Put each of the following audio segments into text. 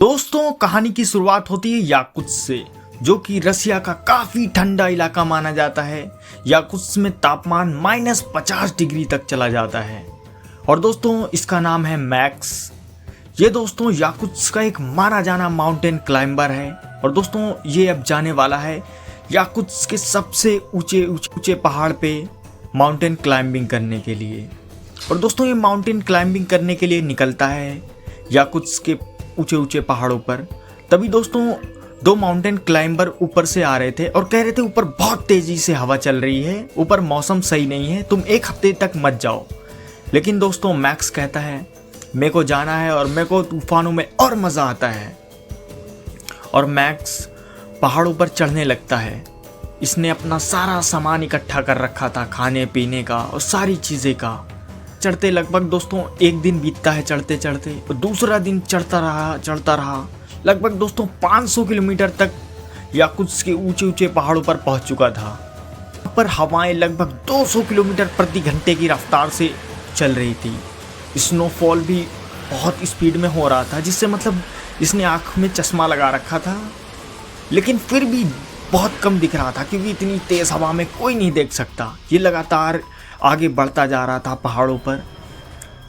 दोस्तों, कहानी की शुरुआत होती है याकुत्स्क से, जो कि रसिया का काफी ठंडा इलाका माना जाता है। याकुत्स्क में तापमान -50 डिग्री तक चला जाता है। और दोस्तों, इसका नाम है मैक्स। ये दोस्तों याकुत्स्क का एक माना जाना माउंटेन क्लाइंबर है। और दोस्तों, ये अब जाने वाला है याकुत्स्क के सबसे ऊंचे ऊंचे पहाड़ पे माउंटेन क्लाइंबिंग करने के लिए। और दोस्तों, ये माउंटेन क्लाइंबिंग करने के लिए निकलता है याकुत्स्क के ऊंचे ऊंचे पहाड़ों पर। तभी दोस्तों, दो माउंटेन क्लाइंबर ऊपर से आ रहे थे और कह रहे थे ऊपर बहुत तेजी से हवा चल रही है, ऊपर मौसम सही नहीं है, तुम 1 हफ्ते तक मत जाओ। लेकिन दोस्तों, मैक्स कहता है मेरे को जाना है और मेरे को तूफानों में और मजा आता है। और मैक्स पहाड़ों पर चढ़ने लगता है। इसने अपना सारा सामान इकट्ठा कर रखा था, खाने पीने का और सारी चीजें का। चढ़ते लगभग दोस्तों 1 दिन बीतता है चढ़ते चढ़ते, और दूसरा दिन चढ़ता रहा लगभग दोस्तों 500 किलोमीटर तक याकुत्स्क के ऊंचे ऊंचे पहाड़ों पर पहुंच चुका था। यहाँ पर हवाएं लगभग 200 किलोमीटर प्रति घंटे की रफ्तार से चल रही थी। स्नोफॉल भी बहुत स्पीड में हो रहा था, जिससे मतलब इसने आँख में चश्मा लगा रखा था, लेकिन फिर भी बहुत कम दिख रहा था क्योंकि इतनी तेज हवा में कोई नहीं देख सकता। ये लगातार आगे बढ़ता जा रहा था पहाड़ों पर।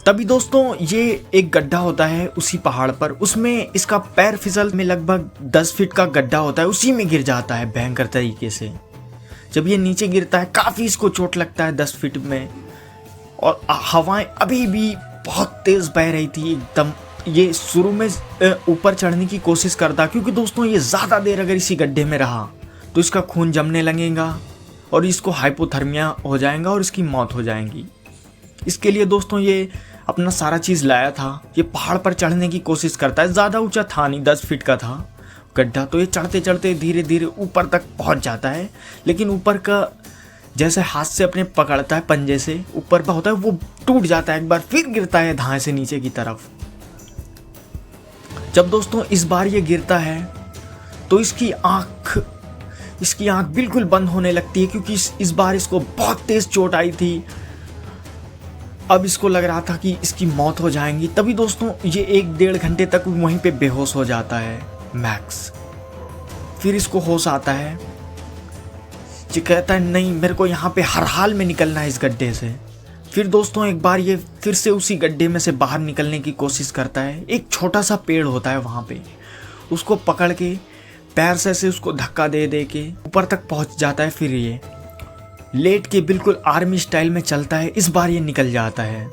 तभी दोस्तों, ये एक गड्ढा होता है उसी पहाड़ पर, उसमें इसका पैर फिसल में लगभग 10 फीट का गड्ढा होता है, उसी में गिर जाता है भयंकर तरीके से। जब ये नीचे गिरता है काफ़ी इसको चोट लगता है 10 फीट में। और हवाएं अभी भी बहुत तेज़ बह रही थी एकदम। ये शुरू में ऊपर चढ़ने की कोशिश करता, क्योंकि दोस्तों ये ज़्यादा देर अगर इसी गड्ढे में रहा तो इसका खून जमने लगेगा और इसको हाइपोथर्मिया हो जाएगा और इसकी मौत हो जाएगी। इसके लिए दोस्तों ये अपना सारा चीज़ लाया था। ये पहाड़ पर चढ़ने की कोशिश करता है। ज़्यादा ऊंचा था नहीं, 10 फीट का था गड्ढा। तो ये चढ़ते चढ़ते धीरे धीरे ऊपर तक पहुंच जाता है, लेकिन ऊपर का जैसे हाथ से अपने पकड़ता है पंजे से, ऊपर का होता है वो टूट जाता है एक बार, फिर गिरता है धाए से नीचे की तरफ। जब दोस्तों इस बार ये गिरता है तो इसकी आँख बिल्कुल बंद होने लगती है, क्योंकि इस बार इसको बहुत तेज चोट आई थी। अब इसको लग रहा था कि इसकी मौत हो जाएगी। तभी दोस्तों ये 1-1.5 घंटे तक वहीं पे बेहोश हो जाता है मैक्स। फिर इसको होश आता है। ये कहता है नहीं, मेरे को यहाँ पे हर हाल में निकलना है इस गड्ढे से। फिर दोस्तों एक बार ये फिर से उसी गड्ढे में से बाहर निकलने की कोशिश करता है। एक छोटा सा पेड़ होता है वहाँ पे, उसको पकड़ के पैर से उसको धक्का दे दे के ऊपर तक पहुँच जाता है। फिर ये लेट के बिल्कुल आर्मी स्टाइल में चलता है। इस बार ये निकल जाता है।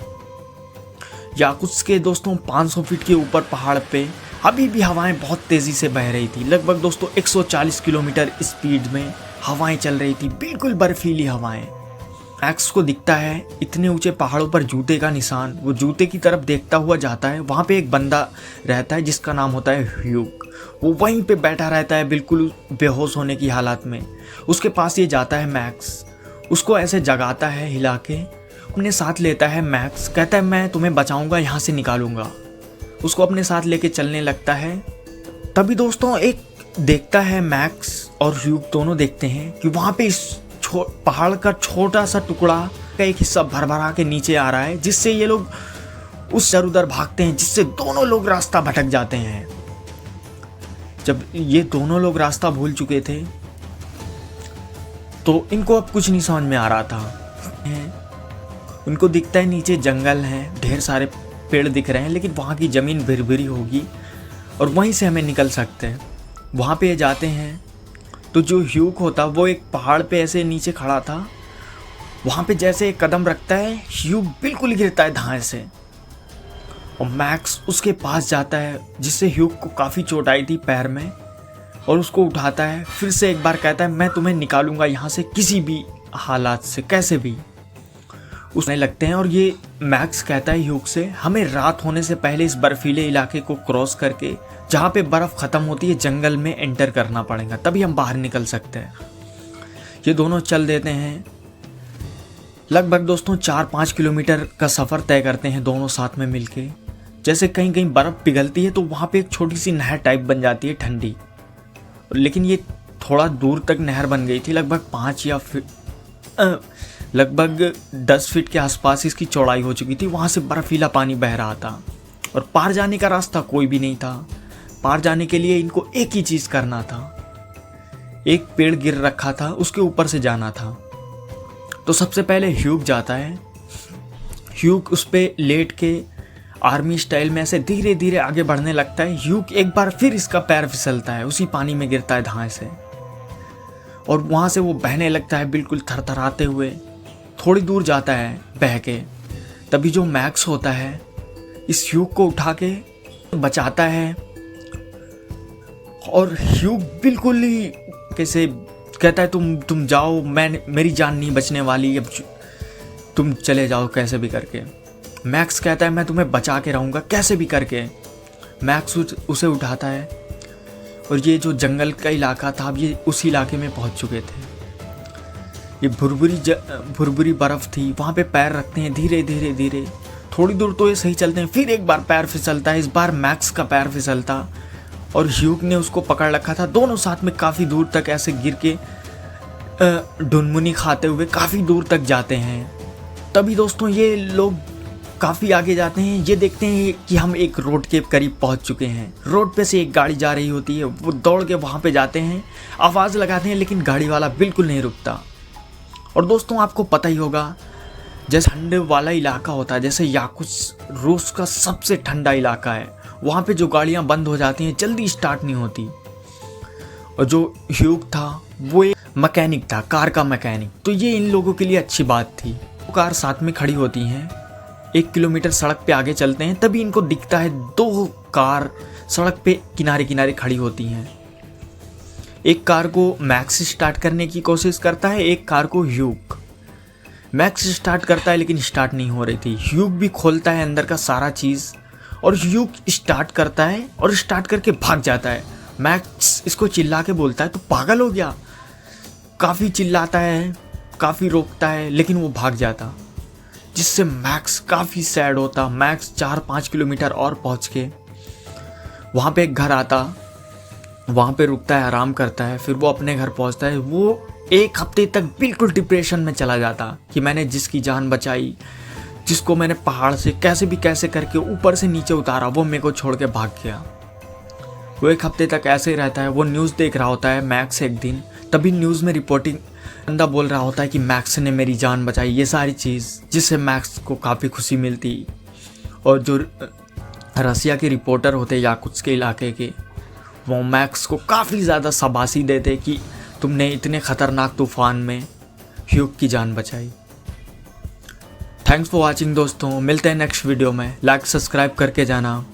याकुत्स्क के दोस्तों 500 फीट के ऊपर पहाड़ पे अभी भी हवाएं बहुत तेज़ी से बह रही थी। लगभग दोस्तों 140 किलोमीटर स्पीड में हवाएं चल रही थी, बिल्कुल बर्फीली हवाएं। मैक्स को दिखता है इतने ऊंचे पहाड़ों पर जूते का निशान। वो जूते की तरफ देखता हुआ जाता है। वहाँ पे एक बंदा रहता है जिसका नाम होता है ह्यूग। वो वहीं पे बैठा रहता है बिल्कुल बेहोश होने की हालत में। उसके पास ये जाता है मैक्स, उसको ऐसे जगाता है हिला के, अपने साथ लेता है। मैक्स कहता है मैं तुम्हें बचाऊंगा, यहाँ से निकालूंगा। उसको अपने साथ लेके चलने लगता है। तभी दोस्तों एक देखता है, मैक्स और ह्यूग दोनों देखते हैं कि वहाँ पे इस पहाड़ का छोटा सा टुकड़ा का एक हिस्सा भर के नीचे आ रहा है, जिससे ये लोग उस इधर उधर भागते हैं, जिससे दोनों लोग रास्ता भटक जाते हैं। जब ये दोनों लोग रास्ता भूल चुके थे तो इनको अब कुछ नहीं समझ में आ रहा था। उनको दिखता है नीचे जंगल है, ढेर सारे पेड़ दिख रहे हैं, लेकिन वहाँ की ज़मीन भिरभिरी होगी और वहीं से हमें निकल सकते हैं। वहाँ पे जाते हैं तो जो ह्यूग होता वो एक पहाड़ पे ऐसे नीचे खड़ा था। वहाँ पे जैसे एक कदम रखता है, ह्यूग बिल्कुल गिरता है धाए से। और मैक्स उसके पास जाता है, जिससे ह्यूग को काफ़ी चोट आई थी पैर में, और उसको उठाता है। फिर से एक बार कहता है मैं तुम्हें निकालूंगा यहाँ से किसी भी हालात से, कैसे भी। उसने लगते हैं और ये मैक्स कहता है ह्यूग से हमें रात होने से पहले इस बर्फीले इलाके को क्रॉस करके जहाँ पे बर्फ़ ख़त्म होती है जंगल में एंटर करना पड़ेगा, तभी हम बाहर निकल सकते हैं। ये दोनों चल देते हैं। लगभग दोस्तों 4-5 किलोमीटर का सफ़र तय करते हैं दोनों साथ में मिलके। जैसे कहीं कहीं बर्फ़ पिघलती है तो वहाँ पे एक छोटी सी नहर टाइप बन जाती है ठंडी, लेकिन ये थोड़ा दूर तक नहर बन गई थी। लगभग 10 फीट के आसपास इसकी चौड़ाई हो चुकी थी। वहाँ से बर्फीला पानी बह रहा था और पार जाने का रास्ता कोई भी नहीं था। पार जाने के लिए इनको एक ही चीज़ करना था, एक पेड़ गिर रखा था उसके ऊपर से जाना था। तो सबसे पहले ह्यूग जाता है। ह्यूग उस पर लेट के आर्मी स्टाइल में ऐसे धीरे धीरे आगे बढ़ने लगता है। ह्यूग एक बार फिर इसका पैर फिसलता है, उसी पानी में गिरता है धाए से, और वहाँ से वो बहने लगता है बिल्कुल थरथराते हुए। थोड़ी दूर जाता है बह के, तभी जो मैक्स होता है इस ह्यूग को उठा के बचाता है। और ह्यूग बिल्कुल ही कैसे कहता है तुम जाओ, मेरी जान नहीं बचने वाली, अब तुम चले जाओ कैसे भी करके। मैक्स कहता है मैं तुम्हें बचा के रहूँगा कैसे भी करके। मैक्स उसे उठाता है, और ये जो जंगल का इलाका था अब ये उस इलाके में पहुँच चुके थे। ये भुरभुरी बर्फ़ थी, वहाँ पे पैर रखते हैं धीरे धीरे धीरे। थोड़ी दूर तो ये सही चलते हैं, फिर एक बार पैर फिसलता है। इस बार मैक्स का पैर फिसलता और ह्यूग ने उसको पकड़ रखा था। दोनों साथ में काफ़ी दूर तक ऐसे गिर के ढुनमुनी खाते हुए काफ़ी दूर तक जाते हैं। तभी दोस्तों ये लोग काफ़ी आगे जाते हैं। ये देखते हैं कि हम एक रोड के करीब पहुंच चुके हैं। रोड पे से एक गाड़ी जा रही होती है, वो दौड़ के वहाँ पे जाते हैं, आवाज़ लगाते हैं, लेकिन गाड़ी वाला बिल्कुल नहीं रुकता। और दोस्तों आपको पता ही होगा, जैसे ठंडे वाला इलाका होता है, जैसे याकुत्स्क रूस का सबसे ठंडा इलाका है, वहाँ पे जो गाड़ियाँ बंद हो जाती हैं जल्दी स्टार्ट नहीं होती। और जो ह्यूग था वो एक मैकेनिक था, कार का मैकेनिक, तो ये इन लोगों के लिए अच्छी बात थी। वो कार साथ में खड़ी होती हैं, 1 किलोमीटर सड़क पे आगे चलते हैं, तभी इनको दिखता है 2 कार सड़क पे किनारे किनारे खड़ी होती हैं। एक कार को मैक्स स्टार्ट करने की कोशिश करता है, एक कार को ह्यूग। मैक्स स्टार्ट करता है लेकिन स्टार्ट नहीं हो रही थी। ह्यूग भी खोलता है अंदर का सारा चीज़, और ह्यूग स्टार्ट करता है और स्टार्ट करके भाग जाता है। मैक्स इसको चिल्ला के बोलता है तो पागल हो गया, काफ़ी चिल्लाता है, काफ़ी रोकता है, लेकिन वो भाग जाता, जिससे मैक्स काफ़ी सैड होता। मैक्स 4-5 किलोमीटर और पहुँच के वहाँ पे एक घर आता, वहाँ पे रुकता है, आराम करता है, फिर वो अपने घर पहुँचता है। वो 1 हफ्ते तक बिल्कुल डिप्रेशन में चला जाता कि मैंने जिसकी जान बचाई, जिसको मैंने पहाड़ से कैसे भी कैसे करके ऊपर से नीचे उतारा, वो मेरे को छोड़ के भाग गया। वो 1 हफ्ते तक ऐसे ही रहता है। वो न्यूज़ देख रहा होता है मैक्स एक दिन, तभी न्यूज़ में रिपोर्टिंग बंदा बोल रहा होता है कि मैक्स ने मेरी जान बचाई, ये सारी चीज़, जिससे मैक्स को काफ़ी खुशी मिलती। और जो रसिया के रिपोर्टर होते याकुत्स्क के इलाके के, वो मैक्स को काफ़ी ज़्यादा शाबाशी देते कि तुमने इतने ख़तरनाक तूफ़ान में ह्यूग की जान बचाई। थैंक्स फॉर वॉचिंग दोस्तों, मिलते हैं नेक्स्ट वीडियो में। लाइक सब्सक्राइब करके जाना।